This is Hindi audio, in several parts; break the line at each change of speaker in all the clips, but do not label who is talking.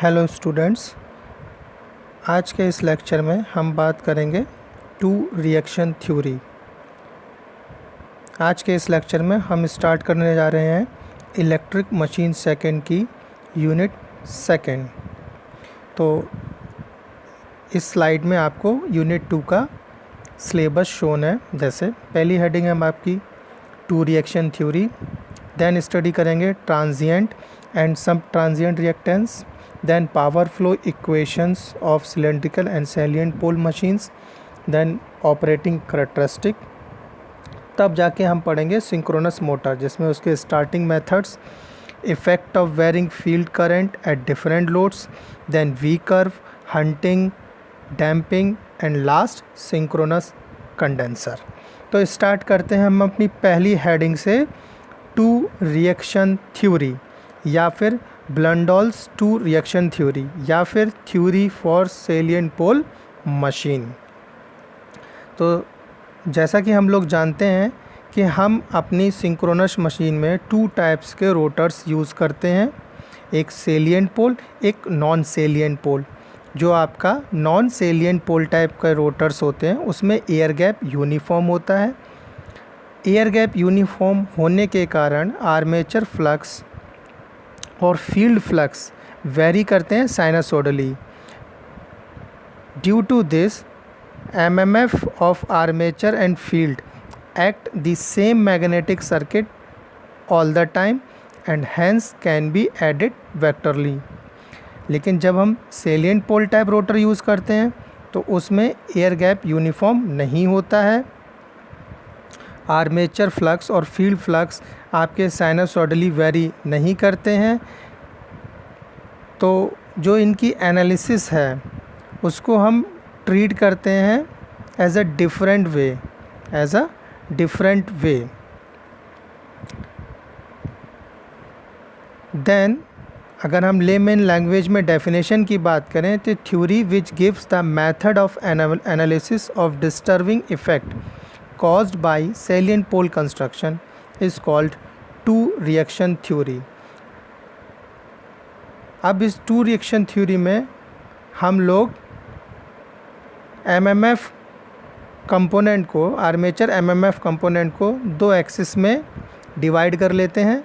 हेलो स्टूडेंट्स, आज के इस लेक्चर में हम बात करेंगे टू रिएक्शन थ्योरी। आज के इस लेक्चर में हम स्टार्ट करने जा रहे हैं इलेक्ट्रिक मशीन सेकंड की यूनिट सेकंड। तो इस स्लाइड में आपको यूनिट 2 का सिलेबस शोन है। जैसे पहली हेडिंग है आपकी two reaction theory, then study करेंगे transient and sub transient reactance, then power flow equations of cylindrical and salient pole machines, then operating characteristic। तब जाके हम पढ़ेंगे सिंक्रोनस मोटर, जिसमें उसके starting methods, effect of varying field current at different loads, then V curve, hunting, damping and last synchronous condenser. तो स्टार्ट करते हैं हम अपनी पहली हेडिंग से, टू रिएक्शन थ्योरी या फिर ब्लंडॉल्स टू रिएक्शन थ्योरी या फिर theory for salient pole machine. तो जैसा कि हम लोग जानते हैं कि हम अपनी सिंक्रोनस मशीन में टू टाइप्स के रोटर्स यूज़ करते हैं, एक सेलिएंट पोल, एक नॉन सेलिएंट पोल। जो आपका नॉन सेलिएंट पोल टाइप के रोटर्स होते हैं उसमें एयर गैप यूनिफॉर्म होता है। एयर गैप यूनिफॉर्म होने के कारण आर्मेचर फ्लक्स और फील्ड फ्लक्स वेरी करते हैं sinusoidally. Due to this MMF of armature and field act the same magnetic circuit all the time and hence can be added vectorially. लेकिन जब हम salient pole type rotor use करते हैं तो उसमें एयर गैप यूनिफॉर्म नहीं होता है। आर्मेचर फ्लक्स और फील्ड फ्लक्स आपके साइनसोडली वेरी नहीं करते हैं। तो जो इनकी एनालिसिस है उसको हम ट्रीट करते हैं as a different way. Then अगर हम लेमैन लैंग्वेज में डेफिनेशन की बात करें तो theory which gives the method of analysis of disturbing effect caused by salient pole construction is called two reaction theory। अब इस टू रिएक्शन थ्योरी में हम लोग एमएमएफ कंपोनेंट को, आर्मेचर एमएमएफ कंपोनेंट को दो एक्सिस में डिवाइड कर लेते हैं।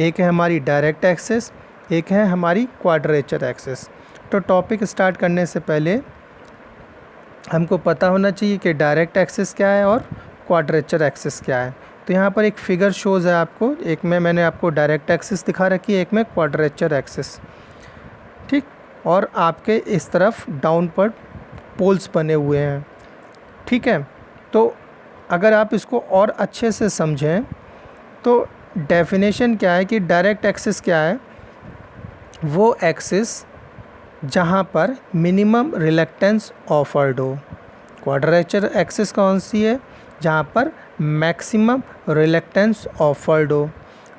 एक है हमारी डायरेक्ट एक्सिस, एक है हमारी क्वाड्रेचर एक्सिस। तो टॉपिक स्टार्ट करने से पहले हमको पता होना चाहिए कि डायरेक्ट एक्सिस क्या है और क्वाड्रेचर एक्सिस क्या है। तो यहाँ पर एक फिगर शोज़ है आपको, एक में मैंने आपको डायरेक्ट एक्सिस दिखा रखी है, एक में क्वाड्रेचर एक्सिस, ठीक। और आपके इस तरफ डाउनवर्ड पोल्स बने हुए हैं, ठीक है। तो अगर आप इसको और अच्छे से समझें तो डेफिनेशन क्या है कि डायरेक्ट एक्सिस क्या है, वो एक्सिस जहाँ पर मिनिमम रिलक्टेंस ऑफर्ड हो। क्वाड्रेचर एक्सिस कौन सी है, जहाँ पर मैक्सिमम रिलक्टेंस ऑफर्ड हो।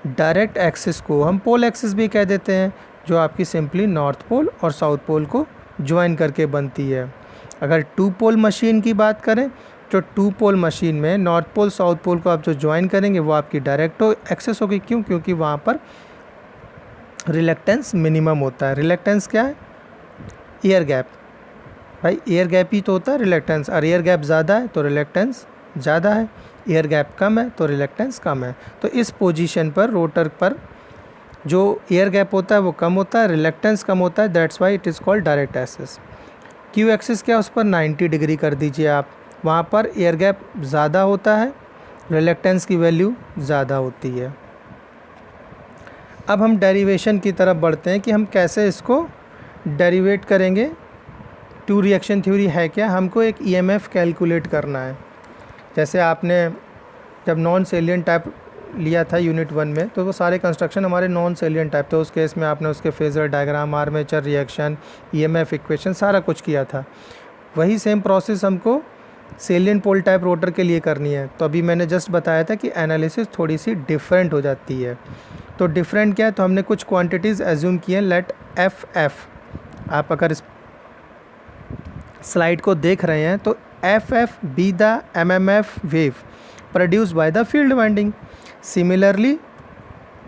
डायरेक्ट एक्सिस को हम पोल एक्सिस भी कह देते हैं, जो आपकी सिंपली नॉर्थ पोल और साउथ पोल को ज्वाइन करके बनती है। अगर टू पोल मशीन की बात करें तो टू पोल मशीन में नॉर्थ पोल साउथ पोल को आप जो ज्वाइन करेंगे वो आपकी डायरेक्ट एक्सिस होगी। क्यों? क्योंकि वहाँ पर रिलक्टेंस मिनिमम होता है। रिलक्टेंस क्या है? Air gap. भाई एयर गैप ही तो होता है रिलक्टेंस, और एयर गैप ज़्यादा है तो रिलक्टेंस ज़्यादा है, एयर गैप कम है तो रिलक्टेंस कम है। तो इस पोजीशन पर रोटर पर जो एयर गैप होता है वो कम होता है, रिलक्टेंस कम होता है, that's why it is called direct axis. Q axis क्या, उस पर 90 डिग्री कर दीजिए आप, वहाँ पर एयर गैप ज़्यादा होता है, रिलक्टेंस की वैल्यू ज़्यादा होती है। अब हम डेरिवेशन की तरफ बढ़ते हैं कि हम कैसे इसको डेरिवेट करेंगे। टू रिएक्शन थ्योरी है क्या, हमको एक ईएमएफ कैलकुलेट करना है। जैसे आपने जब नॉन सेलिएंट टाइप लिया था यूनिट 1 में, तो वो सारे कंस्ट्रक्शन हमारे नॉन सेलिएंट टाइप थे। उस केस में आपने उसके phasor diagram, armature reaction, EMF equation सारा कुछ किया था। वही सेम प्रोसेस हमको सेलिएंट पोल टाइप रोटर के लिए करनी है। तो अभी मैंने जस्ट बताया था कि एनालिसिस थोड़ी सी डिफरेंट हो जाती है। तो डिफरेंट क्या है, तो हमने कुछ क्वांटिटीज़ एज्यूम किए हैं। लेट एफ, आप अगर इस स्लाइड को देख रहे हैं तो F be the MMF wave produced by the field winding. Similarly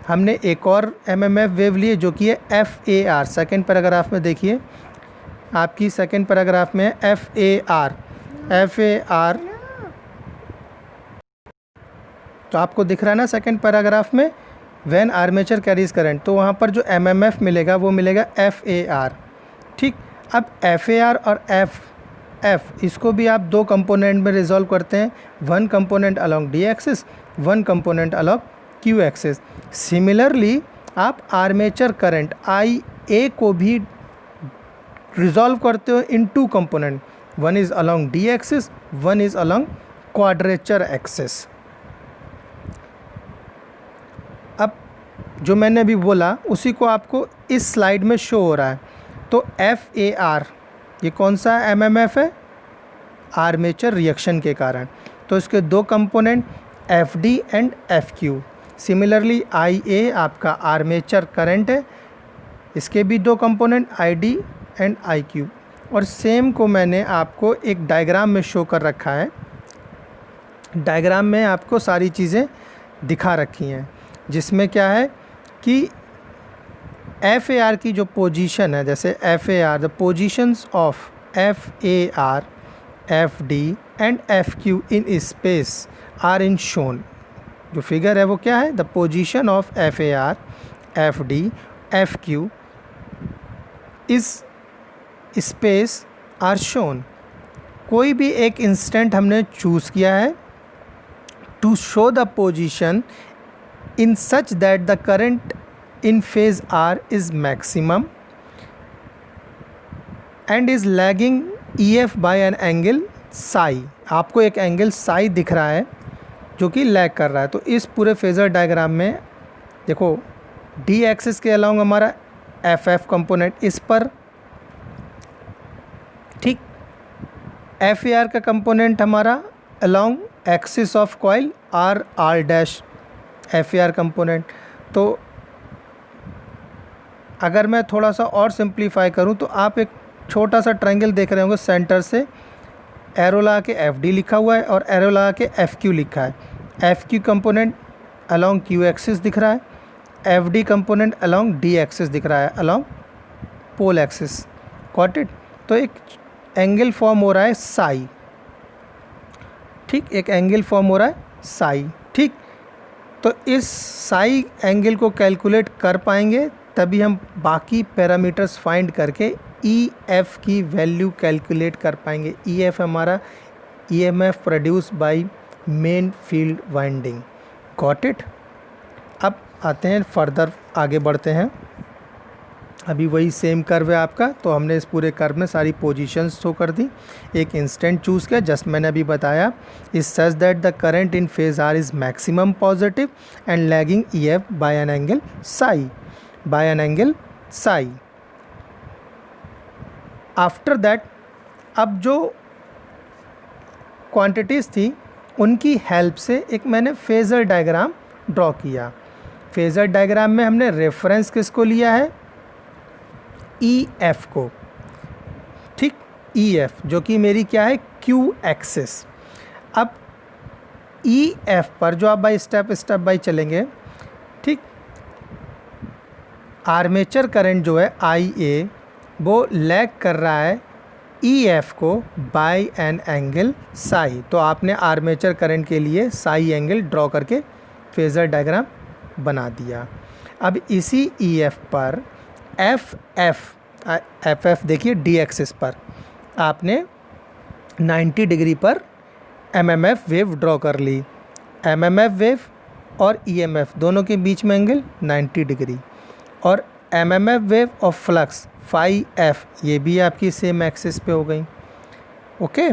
हमने एक और एमएमएफ वेव लिए जो कि है FAR। सेकेंड पैराग्राफ में देखिए, आपकी सेकेंड पैराग्राफ में है FAR। तो आपको दिख रहा है ना सेकेंड पैराग्राफ में, व्हेन आर्मेचर कैरीज करंट, तो वहाँ पर जो एमएमएफ मिलेगा वो मिलेगा FAR। ठीक, अब FAR और F इसको भी आप दो कंपोनेंट में रिजॉल्व करते हैं, one component along D axis, one component along Q axis. Similarly आप आर्मेचर करंट IA को भी रिजॉल्व करते हो in two component, one is along D axis, one is along quadrature axis. अब जो मैंने अभी बोला उसी को आपको इस स्लाइड में शो हो रहा है। तो FAR ये कौन सा एमएमएफ है? आर्मेचर रिएक्शन के कारण। तो इसके दो component FD and FQ। Similarly IA आपका आर्मेचर करंट है, इसके भी दो कंपोनेंट ID एंड IQ। और सेम को मैंने आपको एक डायग्राम में शो कर रखा है। डायग्राम में आपको सारी चीज़ें दिखा रखी हैं, जिसमें क्या है कि FAR की जो पोजीशन है, जैसे FAR the positions of FAR, FD and FQ in space are in shown. जो फिगर है वो क्या है? The position of FAR, FD, FQ इस स्पेस आर शोन। कोई भी एक इंस्टेंट हमने चूज़ किया है to show the position in such that the current in phase R is maximum and is lagging EF by an angle psi। आपको एक एंगल psi दिख रहा है जो कि लैग कर रहा है। तो इस पूरे फेज़र डायग्राम में देखो, D एक्सिस के अलाउंग हमारा FF कंपोनेंट इस पर, ठीक, FAR का कंपोनेंट हमारा along axis of coil R dash FAR component. तो अगर मैं थोड़ा सा और सिंप्लीफाई करूं तो आप एक छोटा सा ट्रायंगल देख रहे होंगे, सेंटर से एरो लगा के FD लिखा हुआ है और एरो लगा के FQ लिखा है। FQ component along Q axis दिख रहा है, FD component along D axis दिख रहा है, along pole axis. Got it? तो एक एंगल फॉर्म हो रहा है साई, ठीक, एक एंगल फॉर्म हो रहा है साई, ठीक। तो इस साई एंगल को कैलकुलेट कर पाएंगे तभी हम बाकी पैरामीटर्स फाइंड करके EF की वैल्यू कैलकुलेट कर पाएंगे। EF हमारा EMF produce by main field winding. Got it? अब आते हैं फर्दर, आगे बढ़ते हैं। अभी वही सेम कर्व है आपका, तो हमने इस पूरे कर्व में सारी पोजीशंस शो कर दी। एक इंस्टेंट चूज़ किया, जस्ट मैंने अभी बताया, is such that the current in phase R is maximum positive and lagging EF by an angle psi, by an angle psi. After that अब जो क्वांटिटीज़ थी उनकी हेल्प से एक मैंने फेज़र डायग्राम ड्रॉ किया। फेज़र डायग्राम में हमने रेफरेंस किसको लिया है? EF को, ठीक, EF जो कि मेरी क्या है? Q axis. अब EF पर जो आप बाई स्टेप बाई चलेंगे, ठीक, आर्मेचर करंट जो है IA वो लैग कर रहा है EF को बाय एन एंगल साई। तो आपने आर्मेचर करंट के लिए साई एंगल ड्रॉ करके फेज़र डायग्राम बना दिया। अब इसी EF पर FF देखिए D एक्सिस पर आपने 90 डिग्री पर MMF वेव ड्रॉ कर ली। MMF वेव और EMF दोनों के बीच में एंगल 90 डिग्री, और MMF wave of flux phi F ये भी आपकी सेम एक्सिस पे हो गई। ओके,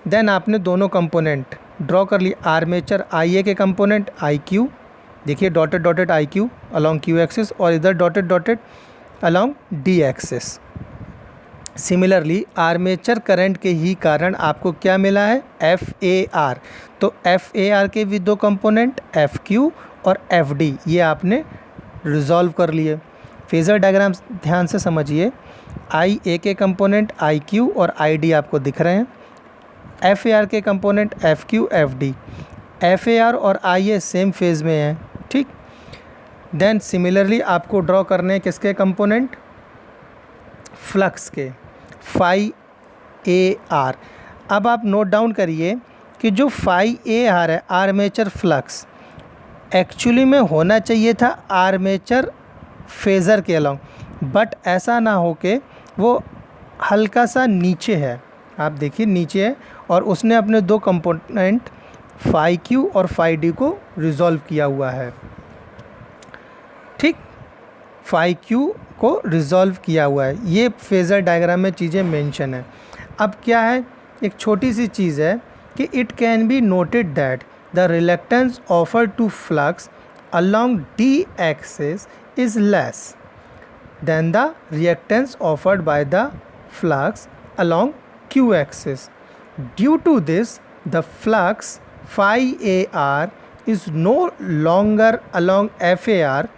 देन आपने दोनों कंपोनेंट ड्रॉ कर ली। आर्मेचर IA के कंपोनेंट IQ, देखिए dotted dotted IQ along Q axis, और इधर dotted dotted along D axis. Similarly armature current के ही कारण आपको क्या मिला है? FAR। तो FAR के भी दो कंपोनेंट FQ और FD, ये आपने रिजॉल्व कर लिए। फेज़र डायग्राम ध्यान से समझिए। IA के कंपोनेंट IQ और ID आपको दिख रहे हैं। FAR के कंपोनेंट FQ FD, FAR और IA सेम फेज़ में हैं, ठीक। देन सिमिलरली आपको ड्रॉ करने हैं किसके कंपोनेंट, फ्लक्स के, फाई ए आर। अब आप नोट डाउन करिए कि जो फाई ए आर है आर्मेचर फ्लक्स, एक्चुअली में होना चाहिए था आर्मेचर फेज़र के अलोंग, बट ऐसा ना हो के वो हल्का सा नीचे है, आप देखिए नीचे है, और उसने अपने दो कंपोनेंट फाई क्यू और फाई डी को रिजॉल्व किया हुआ है। ठीक, फाई क्यू को रिजॉल्व किया हुआ है, ये फेज़र डायग्राम में चीज़ें मेंशन है। अब क्या है, एक छोटी सी चीज़ है कि it can be noted that the reluctance offered to flux along D axis is less than the reactance offered by the flux along Q axis. Due to this, the flux phi AR is no longer along FAR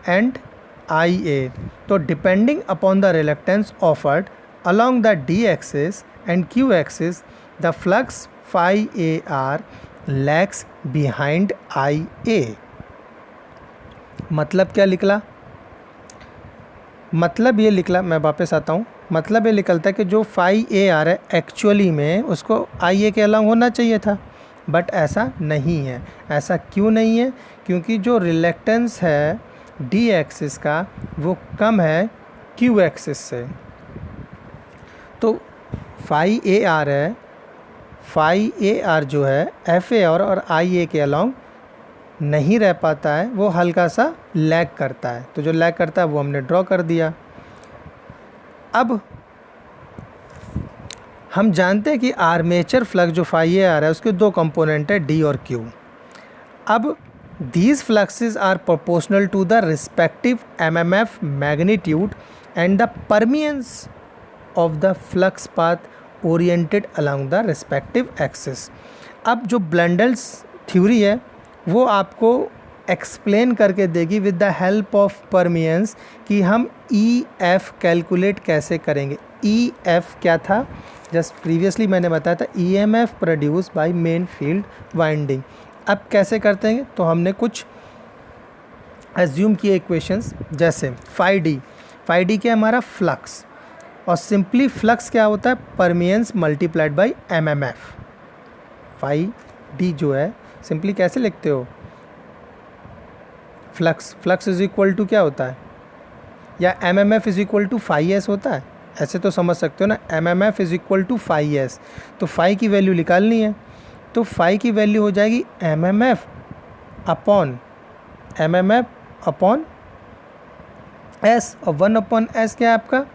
and IA. So depending upon the reluctance offered along the D axis and Q axis, the flux phi AR lags behind IA. मतलब क्या निकला, मतलब ये निकला, मैं वापस आता हूँ, मतलब ये निकलता है कि जो फाई ए आर है एक्चुअली में उसको आई ए के अलॉन्ग होना चाहिए था, बट ऐसा नहीं है। ऐसा क्यों नहीं है, क्योंकि जो रिलेक्टेंस है डी एक्सिस का वो कम है क्यू एक्सिस से। तो फाई ए आर है, फाई ए आर जो है एफ ए और आई ए के अलॉन्ग नहीं रह पाता है, वो हल्का सा लैग करता है। तो जो लैग करता है वो हमने ड्रॉ कर दिया। अब हम जानते हैं कि आर्मेचर फ्लक्स जो फाई ए आर है उसके दो कंपोनेंट है डी और क्यू। अब these fluxes are proportional to the respective MMF magnitude and the permeances of the flux path oriented along the respective axis. अब जो ब्लेंडल्स थ्योरी है वो आपको एक्सप्लेन करके देगी विद द हेल्प ऑफ परमियंस कि हम ई एफ कैलकुलेट कैसे करेंगे। ई एफ क्या था, जस्ट प्रीवियसली मैंने बताया था, E M F produce by main field winding. अब कैसे करते हैं, तो हमने कुछ एज्यूम किए इक्वेशंस, जैसे फाई डी क्या है हमारा फ्लक्स, और सिंपली फ्लक्स क्या होता है, permeance multiplied by M M F. Phi D जो है सिंपली कैसे लिखते हो, फ्लक्स इज इक्वल टू क्या होता है, या M M F is equal to phi S होता है, ऐसे तो समझ सकते हो ना, M M F is equal to phi S. तो फाई की वैल्यू निकालनी है, तो फाई की वैल्यू हो जाएगी M M F upon S, और 1/s क्या है आपका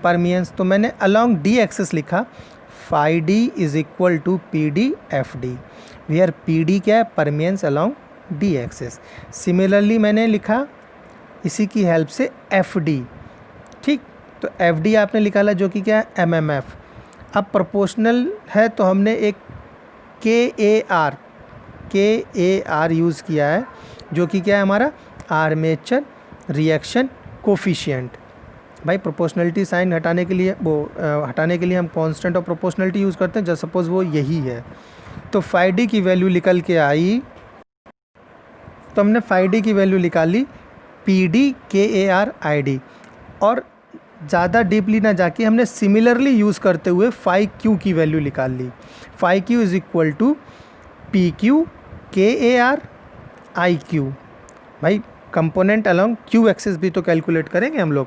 परमियंस। तो मैंने अलॉन्ग डी एक्सिस लिखा, phi D is equal to P D F D, where P D क्या है, परमियंस अलॉन्ग डी एक्सिस। सिमिलरली मैंने लिखा इसी की हेल्प से एफ डी, ठीक, तो एफ डी आपने निकाला जो कि क्या है एम एम एफ। अब प्रोपोर्शनल है तो हमने एक के ए आर यूज़ किया है, जो कि क्या है हमारा आर्मेचर रिएक्शन कोफिशिएंट। भाई प्रोपोर्शनलिटी साइन हटाने के लिए हम कांस्टेंट ऑफ प्रोपोर्शनलिटी यूज़ करते हैं, जब सपोज़ वो यही है। तो फाई डी की वैल्यू निकल के आई, तो हमने फाई डी की वैल्यू निकाली पी डी के ए आर आई डी, और ज़्यादा डीपली ना जाके हमने सिमिलरली यूज़ करते हुए फाई क्यू की वैल्यू निकाल ली। Phi Q is equal to P Q K A R I Q. भाई कंपोनेंट अलॉन्ग क्यू एक्सिस भी तो कैलकुलेट करेंगे हम लोग,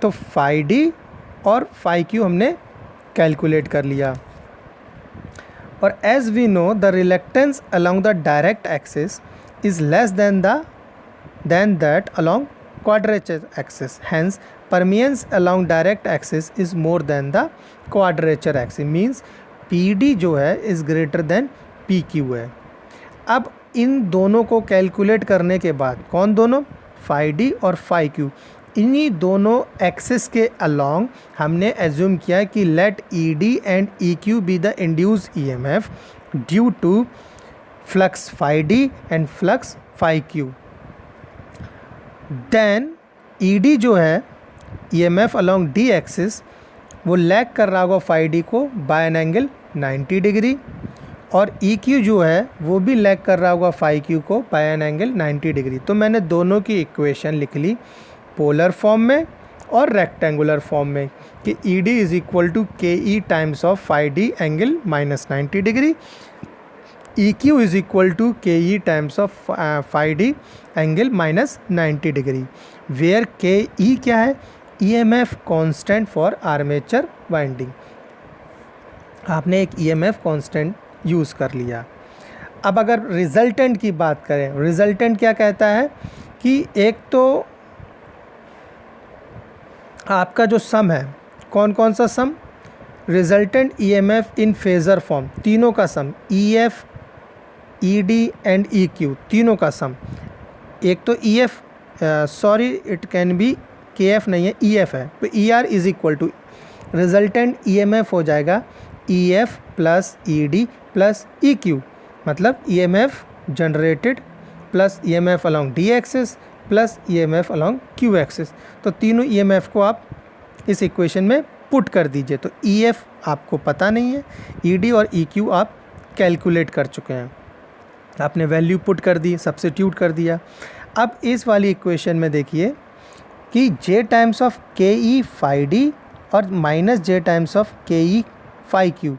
तो फाई डी और फाई क्यू हमने कैलकुलेट कर लिया। और as we know the reluctance along the direct axis is less than that along quadrature axis, hence permeance along direct axis is more than the quadrature axis, means PD जो है is greater than PQ है। अब इन दोनों को कैलकुलेट करने के बाद, कौन दोनों, फाई डी और फाई क्यू, इन्हीं दोनों एक्सिस के अलॉन्ग हमने एज्यूम किया कि let E D and E Q be the induced E M F due to flux phi D and flux phi Q. Then E D जो है E M F along D axis वो लैग कर रहा होगा फाई डी को बाय एन एंगल 90 डिग्री, और EQ जो है वो भी लैग कर रहा होगा फाई क्यू को बाय एन एंगल 90 डिग्री। तो मैंने दोनों की इक्वेशन लिख ली पोलर फॉर्म में और रेक्टेंगुलर फॉर्म में कि ED is equal to KE times of phi D angle minus 90 degree, EQ is equal to KE times of phi D angle minus 90 degree, where KE क्या है, EMF constant for armature winding. आपने एक EMF कांस्टेंट यूज़ कर लिया। अब अगर रिजल्टेंट की बात करें, रिजल्टेंट क्या कहता है कि एक तो आपका जो सम है, कौन कौन सा sum, resultant EMF in phasor form, तीनों का sum, EF ED and EQ तीनों का सम। एक तो EF sorry it can be KF नहीं है, EF है, तो ER is equal to resultant EMF हो जाएगा EF plus ED plus EQ, मतलब EMF generated plus EMF along D axis plus EMF along Q axis. तो तीनों EMF को आप इस इक्वेशन में पुट कर दीजिए। तो EF आपको पता नहीं है, ED और EQ आप कैलकुलेट कर चुके हैं, आपने वैल्यू पुट कर दी, सब्स्टिट्यूट कर दिया। अब इस वाली इक्वेशन में देखिए कि J times of KE phi D और minus J times of KE phi Q,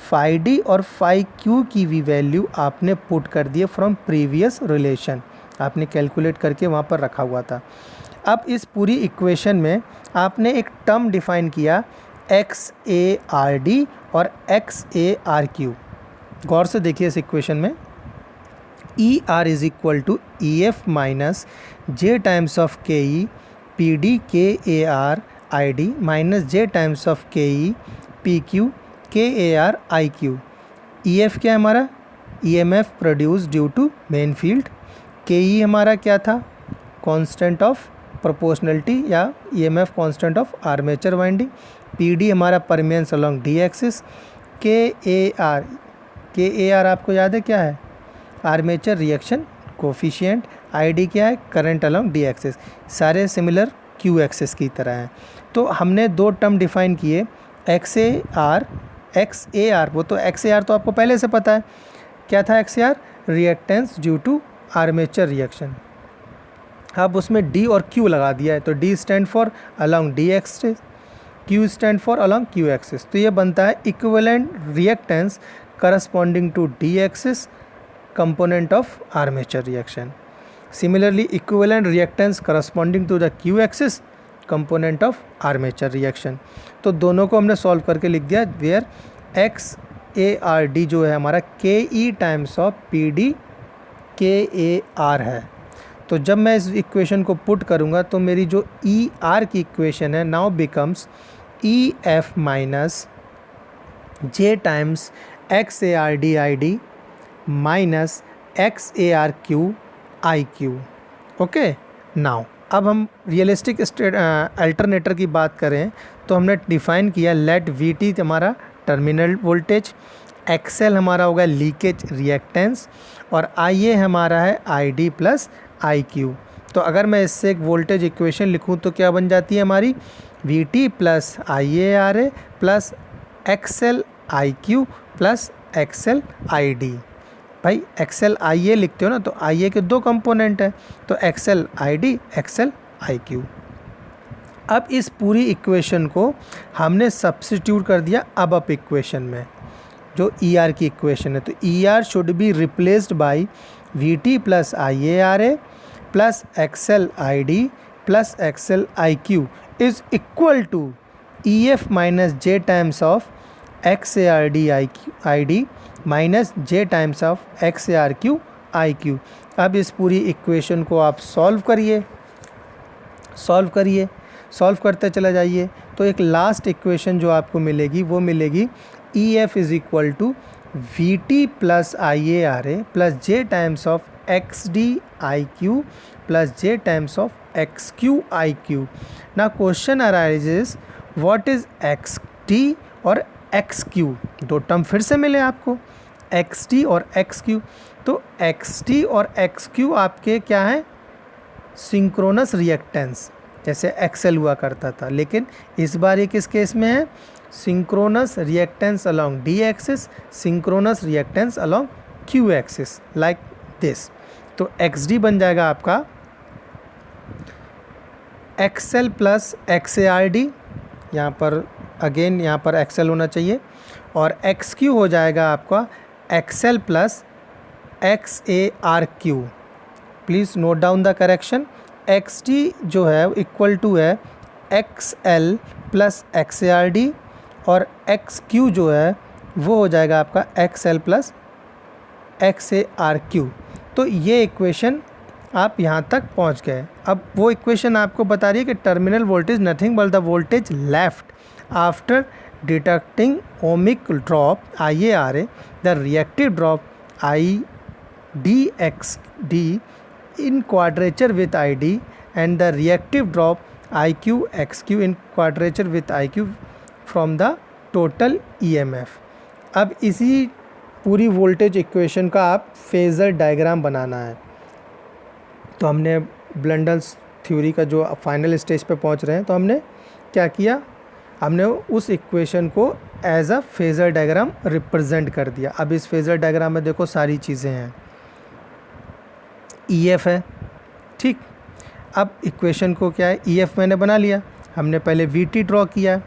phi D और फाई क्यू की भी वैल्यू आपने पुट कर दिए फ्रॉम प्रीवियस रिलेशन, आपने कैलकुलेट करके वहाँ पर रखा हुआ था। अब इस पूरी इक्वेशन में आपने एक टर्म डिफाइन किया XARD और XARQ। गौर से देखिए इस इक्वेशन में ER is equal to EF minus J times of KE PD KAR ID minus J times of KE PQ KAR IQ। EF क्या है हमारा, EMF produce due to main field, KE हमारा क्या था, कांस्टेंट ऑफ प्रोपोर्शनलिटी या EMF constant of armature winding, PD हमारा permeance along D axis, KAR आपको याद है क्या है, आर्मेचर रिएक्शन कोफिशिएंट, ID क्या है, करंट अलोंग D एक्सिस, सारे सिमिलर Q एक्सिस की तरह हैं। तो हमने दो टर्म डिफाइन किए XAR, वो तो XAR तो आपको पहले से पता है क्या था, XAR reactance due to armature reaction. अब उसमें D और Q लगा दिया है, तो D stand for along D axis, Q stand for along Q axis. तो ये बनता है equivalent reactance corresponding to D axis component of armature reaction. Similarly equivalent reactance corresponding to the Q axis component of armature reaction. तो दोनों को हमने सॉल्व करके लिख दिया, वेयर XARD जो है हमारा KE times of PD KAR है। तो जब मैं इस इक्वेशन को पुट करूँगा तो मेरी जो ER की इक्वेशन है now becomes EF minus J times XARD ID minus XARQ IQ। Okay, now अब हम रियलिस्टिक अल्टरनेटर की बात करें तो हमने डिफाइन किया लेट VT हमारा टर्मिनल वोल्टेज, XL हमारा होगा लीकेज रिएक्टेंस और IA हमारा है ID प्लस IQ। तो अगर मैं इससे एक वोल्टेज इक्वेशन लिखूं तो क्या बन जाती है हमारी, VT plus IARA plus XL IQ plus XL ID। भाई XL IA लिखते हो ना, तो IA के दो कंपोनेंट हैं, तो XL ID XL IQ। अब इस पूरी इक्वेशन को हमने सब्स्टिट्यूट कर दिया अब इक्वेशन में, जो ER की इक्वेशन है। तो ER should be replaced by VT plus IARA plus XL ID plus XL IQ is equal to EF minus J times of XARD ID minus J times of XARQ IQ। अब इस पूरी इक्वेशन को आप सॉल्व करिए, सॉल्व करते चले जाइए। तो एक लास्ट इक्वेशन जो आपको मिलेगी वो मिलेगी EF is equal to VT plus IARA plus J times of XD IQ plus J times of XQ IQ। ना question arises what is XD और XQ, दो टर्म फिर से मिले आपको XD और XQ। तो XD और XQ आपके क्या हैं, सिंक्रोनस रिएक्टेंस, जैसे एक्सेल हुआ करता था। लेकिन इस बार ये किस केस में है, synchronous reactance along D axis, synchronous reactance along Q axis, like this. तो एक्स डी बन जाएगा आपका XL plus X A R D, यहाँ पर अगेन यहाँ पर एक्सएल होना चाहिए, और एक्स क्यू हो जाएगा आपका XL plus X A R Q. Please note down the correction. X D जो है इक्वल टू है x L plus X A R D, और एक्स क्यू जो है वो हो जाएगा आपका x L plus X A R Q. तो ये इक्वेशन आप यहाँ तक पहुँच गए। अब वो इक्वेशन आपको बता रही है कि terminal voltage nothing but the voltage left after detecting ohmic drop I A R A, the reactive drop I D x D in quadrature with ID and the reactive drop IQ XQ in quadrature with IQ from the total EMF। अब इसी पूरी वोल्टेज इक्वेशन का आप फेज़र डायग्राम बनाना है। तो हमने ब्लंडल्स थ्योरी का जो फाइनल स्टेज पे पहुंच रहे हैं, तो हमने क्या किया, हमने उस इक्वेशन को as a phasor diagram represent कर दिया। अब इस फेज़र डायग्राम में देखो सारी चीज़ें हैं, EF है, ठीक। अब इक्वेशन को क्या है, EF मैंने बना लिया, हमने पहले VT ड्रॉ किया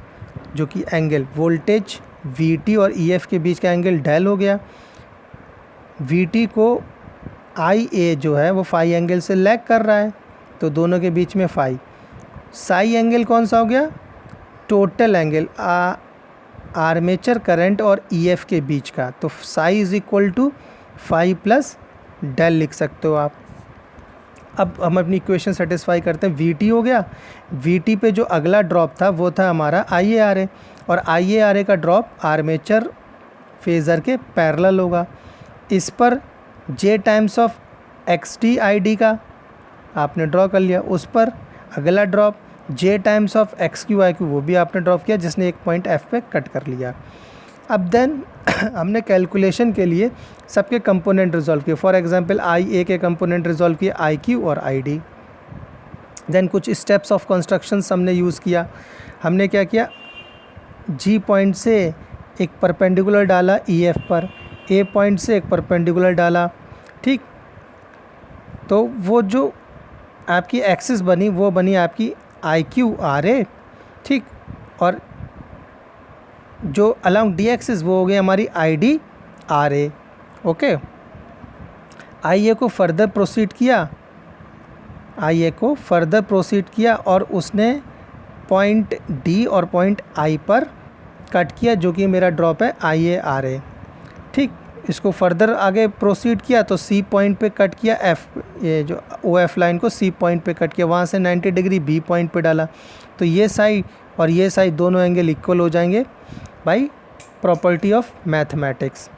जो कि एंगल वोल्टेज VT और EF के बीच का एंगल डेल हो गया। VT को IA जो है वो फाई एंगल से लैग कर रहा है, तो दोनों के बीच में फाई। साई एंगल कौन सा हो गया, टोटल एंगल आर्मेचर करंट और EF के बीच का, तो psi is equal to phi plus del लिख सकते हो आप। अब हम अपनी इक्वेशन सेटिस्फाई करते हैं। VT हो गया, VT पे जो अगला ड्रॉप था वो था हमारा IARA, और IARA का ड्रॉप आर्मेचर फेज़र के पैरेलल होगा। इस पर J times of XT ID का आपने ड्रॉ कर लिया, उस पर अगला drop J times of XQ IQ वो भी आपने ड्रॉप किया, जिसने एक पॉइंट F पे कट कर लिया। अब देन हमने कैलकुलेशन के लिए सबके कंपोनेंट रिजॉल्व किए। फॉर एग्जांपल IA के कंपोनेंट रिजॉल्व किए IQ और ID। देन कुछ स्टेप्स ऑफ कंस्ट्रक्शंस हमने यूज़ किया। हमने क्या किया, G पॉइंट से एक परपेंडिकुलर डाला EF पर, A पॉइंट से एक परपेंडिकुलर डाला, ठीक। तो वो जो आपकी एक्सिस बनी वो बनी आपकी IQRA, ठीक। और जो अलोंग डी एक्सिस वो हो गई हमारी IDRA, ओके। IA को फर्दर प्रोसीड किया, IA को फर्दर प्रोसीड किया और उसने पॉइंट D और पॉइंट I पर कट किया, जो कि मेरा ड्रॉप है IARA, ठीक। इसको फर्दर आगे प्रोसीड किया तो C पॉइंट पे कट किया, ये जो OF लाइन को C पॉइंट पे कट किया, वहाँ से 90 डिग्री B पॉइंट पे डाला, तो ये साइड और ये साइड दोनों एंगल इक्वल हो जाएंगे बाई प्रॉपर्टी ऑफ मैथमेटिक्स।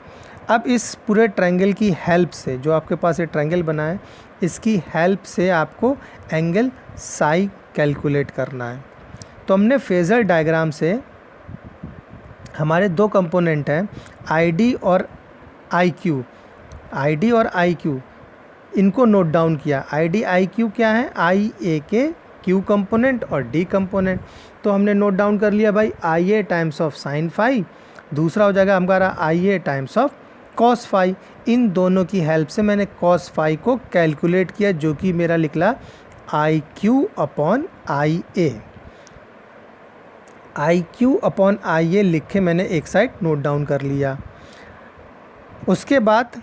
अब इस पूरे ट्रायंगल की हेल्प से, जो आपके पास ये ट्रायंगल बना है, इसकी हेल्प से आपको एंगल साई कैलकुलेट करना है। तो हमने फेज़र डायग्राम से हमारे दो कंपोनेंट हैं ID और IQ, ID और IQ इनको नोट डाउन किया। ID IQ क्या है, IA के Q कंपोनेंट और D कंपोनेंट। तो हमने नोट डाउन कर लिया भाई, IA times of sine phi, दूसरा हो जाएगा हमारा IA times of cos phi. इन दोनों की हेल्प से मैंने कॉस फाई को कैलकुलेट किया, जो कि मेरा निकला IQ upon IA। IQ upon IA लिख के मैंने एक साइड नोट डाउन कर लिया। उसके बाद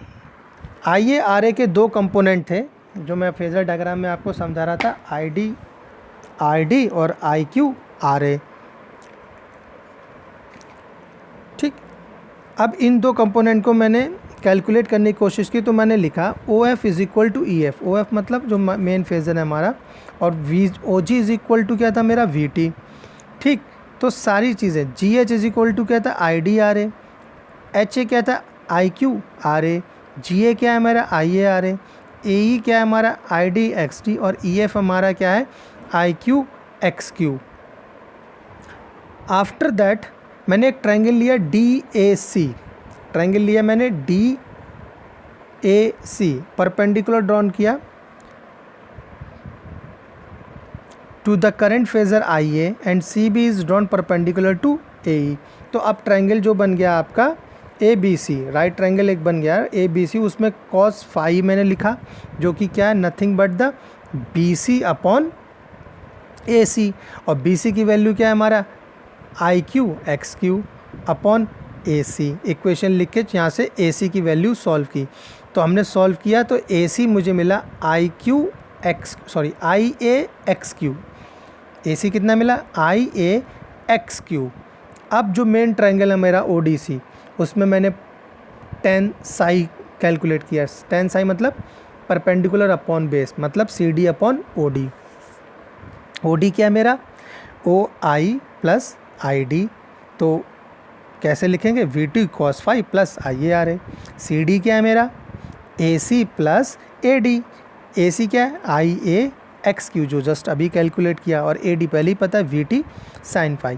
IARA के दो कंपोनेंट थे जो मैं फेज़र डायग्राम में आपको समझा रहा था, RD और IQRA, ठीक। अब इन दो कंपोनेंट को मैंने कैलकुलेट करने की कोशिश की, तो मैंने लिखा OF is equal to EF, OF मतलब जो मेन फेज़र है हमारा, और OG इज़ इक्वल टू क्या था मेरा VT, ठीक। तो सारी चीज़ें GH इज़ इक्वल टू क्या था IDRA, HA क्या था IQRA, GA क्या है हमारा IARA, AE क्या है हमारा IDXT, और EF हमारा क्या है IQXQ। आफ्टर दैट मैंने एक ट्रायंगल लिया DAC, ट्रायंगल लिया मैंने DAC, परपेंडिकुलर ड्रॉन किया, to the current phasor I A and C B is drawn perpendicular to A E. तो अब ट्रायंगल जो बन गया आपका A B C, right triangle एक बन गया ए बी सी, उसमें कॉस फाई मैंने लिखा जो कि क्या है, nothing but the B C upon A C, और बी सी की वैल्यू क्या है हमारा I Q X Q upon A C. Equation लिख के यहाँ से ए सी की वैल्यू सॉल्व की, तो हमने सॉल्व किया तो ए सी मुझे मिला आई ए एक्स क्यू। ए सी कितना मिला, आई ए एक्स क्यू। अब जो मेन ट्रायंगल है मेरा ओ डी सी, उसमें मैंने टेन साई कैलकुलेट किया। टेन साई मतलब परपेंडिकुलर अपॉन बेस, मतलब C D upon O D. O D क्या है मेरा, ओ आई प्लस आई डी, तो कैसे लिखेंगे, V T cos phi plus I A R A. C D क्या है मेरा, ए C plus A D. A C क्या है, आई ए एक्स क्यू जो जस्ट अभी कैलकुलेट किया, और ए डी पहले ही पता है वी टी साइन फाई।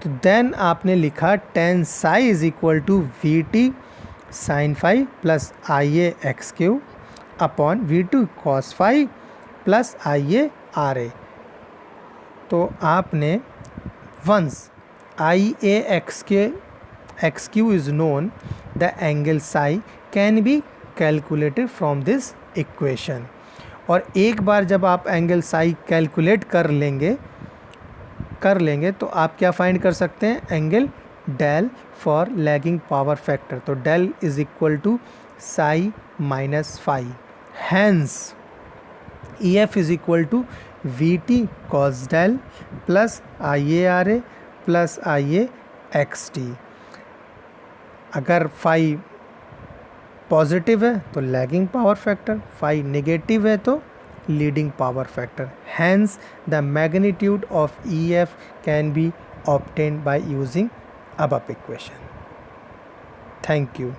तो देन आपने लिखा tan psi is equal to V T sine phi plus I A X Q upon V to cos phi plus I A R A. तो आपने once I A X Q is known, the angle psi can be calculated from this equation. और एक बार जब आप एंगल साई कैलकुलेट कर लेंगे तो आप क्या फाइंड कर सकते हैं, angle del for lagging power factor. तो del is equal to psi minus phi, hence E F is equal to V T cos del plus I A R A plus I A X T. अगर फाई पॉजिटिव है तो lagging power factor, phi negative है तो leading power factor. Hence the magnitude of E F can be obtained by using above equation. Thank you.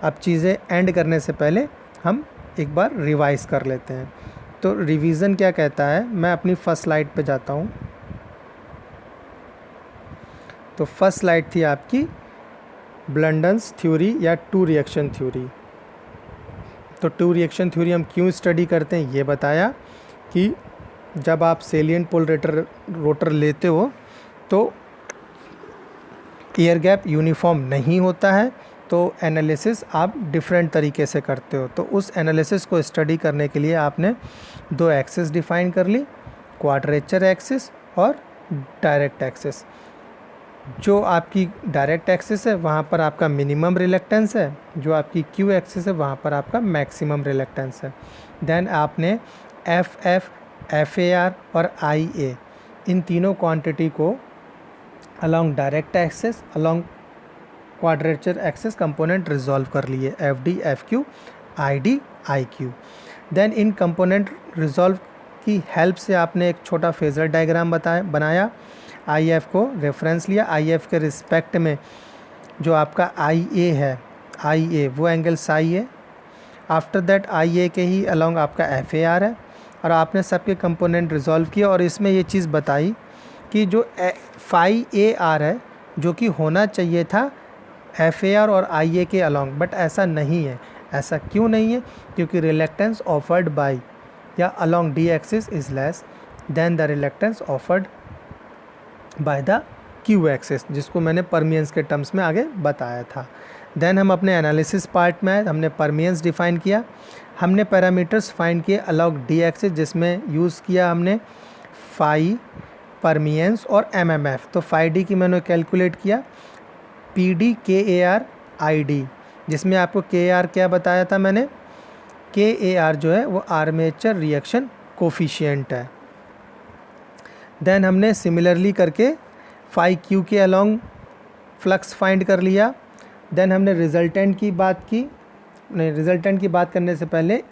अब चीज़ें एंड करने से पहले हम एक बार रिवाइज कर लेते हैं। तो रिवीजन क्या कहता है, मैं अपनी फर्स्ट स्लाइड पे जाता हूँ। तो फर्स्ट स्लाइड थी आपकी ब्लंडन्स थ्योरी या टू रिएक्शन थ्योरी। तो टू रिएक्शन थ्योरी हम क्यों स्टडी करते हैं ये बताया कि जब आप सेलिएंट पोल रोटर लेते हो तो एयर गैप यूनिफॉर्म नहीं होता है, तो एनालिसिस आप डिफरेंट तरीके से करते हो। तो उस एनालिसिस को स्टडी करने के लिए आपने दो एक्सिस डिफाइन कर ली, क्वाड्रेचर एक्सिस और डायरेक्ट एक्सिस। जो आपकी डायरेक्ट एक्सिस है वहाँ पर आपका मिनिमम रिलेक्टेंस है, जो आपकी क्यू एक्सिस है वहाँ पर आपका मैक्सिमम रिलेक्टेंस है। देन आपने F F, F A R और आई ए, इन तीनों क्वांटिटी को along direct axis, along quadrature axis component resolve कर लिए, F D F Q, I D I Q. Then इन कंपोनेंट रिजॉल्व की हेल्प से आपने एक छोटा फेजर डायग्राम बनाया, आई एफ को रेफरेंस लिया, आई एफ के रिस्पेक्ट में जो आपका आई ए है, आई ए वो एंगल साई है। आफ्टर दैट आई ए के ही अलॉन्ग आपका एफ ए आर है, और आपने सबके कंपोनेंट रिजॉल्व किया। और इसमें ये चीज़ बताई कि जो फाई ए आर है जो कि होना चाहिए था एफ ए आर और आई ए के अलॉन्ग, बट ऐसा नहीं है। ऐसा क्यों नहीं है, क्योंकि रिलेक्टेंस ऑफर्ड बाय या along D axis is less than the reluctance offered by the Q axis, जिसको मैंने परमियंस के टर्म्स में आगे बताया था। देन हम अपने एनालिसिस पार्ट में आए, हमने परमियंस डिफाइन किया, हमने पैरामीटर्स फाइंड किए अलॉन्ग डी एक्सिस, जिसमें यूज़ किया हमने फाई, परमियंस और एम एम एफ। तो फाई डी की मैंने कैलकुलेट किया, पी डी, के ए आर, आई डी, जिसमें आपको के ए आर क्या बताया था मैंने, के ए आर जो है वो आर्मेचर रिएक्शन कोफिशिएंट है। देन हमने सिमिलरली करके फाई क्यू के अलॉन्ग फ्लक्स फाइंड कर लिया। देन हमने रिजल्टेंट की बात की, नहीं रिजल्टेंट की बात करने से पहले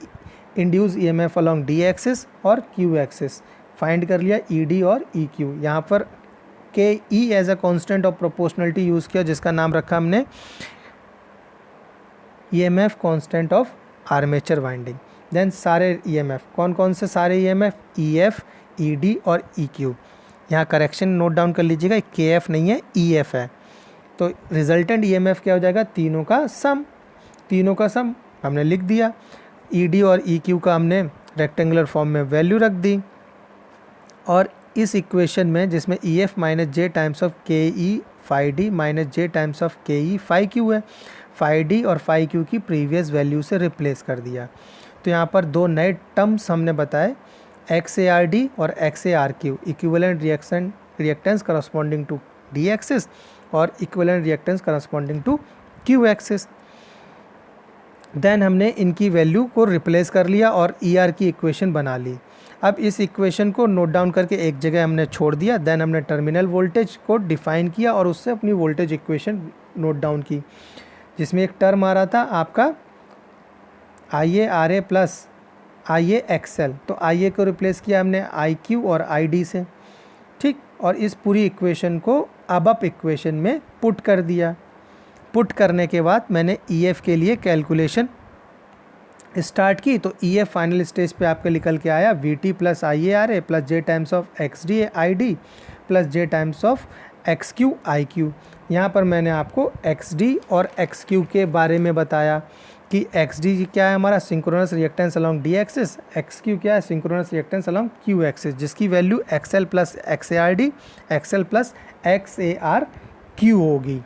induce EMF along D axis और क्यू एक्सिस फाइंड कर लिया, ई डी और ई क्यू। यहाँ पर K E as a constant of proportionality use किया, जिसका नाम रखा हमने EMF constant of armature winding. Then सारे ईएमएफ, कौन कौन से सारे ईएमएफ, ईएफ, ईडी और ईक्यू। यहाँ करेक्शन नोट डाउन कर लीजिएगा, के एफ नहीं है, ईएफ है। तो रिजल्टेंट ईएमएफ क्या हो जाएगा, तीनों का सम हमने लिख दिया। ईडी और ईक्यू का हमने रेक्टेंगुलर फॉर्म में वैल्यू रख दी, और इस इक्वेशन में जिसमें E F minus J times of K E phi D minus J times of K E phi Q है, फाई डी और फाई क्यू की प्रीवियस वैल्यू से रिप्लेस कर दिया। तो यहाँ पर दो नए टर्म्स हमने बताए, एक्स ए आर डी और X A R Q, equivalent reactance corresponding to D axis और equivalent reactance corresponding to Q axis. Then हमने इनकी वैल्यू को रिप्लेस कर लिया और ई आर की इक्वेशन बना ली। अब इस इक्वेशन को नोट डाउन करके एक जगह हमने छोड़ दिया। देन हमने टर्मिनल वोल्टेज को डिफाइन किया और उससे अपनी वोल्टेज इक्वेशन नोट डाउन की, जिसमें एक टर्म आ रहा था आपका I A R A plus I A X L. तो आई ए को रिप्लेस किया हमने आई क्यू और आई डी से, ठीक। और इस पूरी इक्वेशन को अब इक्वेशन में पुट कर दिया। पुट करने के बाद मैंने ई एफ के लिए कैलकुलेशन स्टार्ट की। तो ई एफ फाइनल स्टेज पे आपका निकल के आया we T plus I A R A plus J times of x D I D plus J times of x Q I Q. यहाँ पर मैंने आपको एक्स डी और एक्स क्यू के बारे में बताया कि एक्स डी क्या है हमारा synchronous reactance along D axis, X Q क्या है synchronous reactance along Q axis, जिसकी value X L plus X A R D, X L plus X A R Q होगी।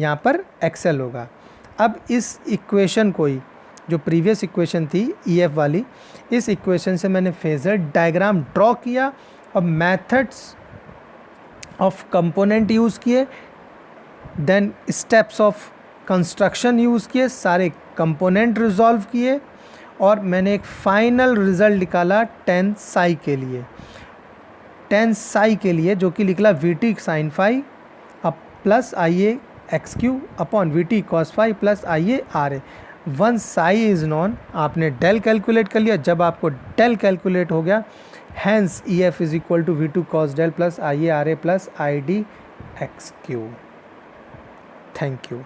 यहाँ पर एक्स एल होगा। अब इस इक्वेशन को ही, जो प्रीवियस इक्वेशन थी ई एफ वाली, इस इक्वेशन से मैंने फेजर डायग्राम ड्रॉ किया और मेथड्स ऑफ कंपोनेंट यूज़ किए, then steps of construction use किए, सारे कंपोनेंट रिजॉल्व किए और मैंने एक फाइनल रिजल्ट निकाला टेन साई के लिए। टेन साई के लिए जो कि निकला वी टी साइन फाई अब plus I A X Q upon V T cos phi plus I A R A. Once psi is known, आपने डेल कैलकुलेट कर लिया। जब आपको डेल कैलकुलेट हो गया, hence E F is equal to V to cos del plus I A R A plus I D X Q. Thank you.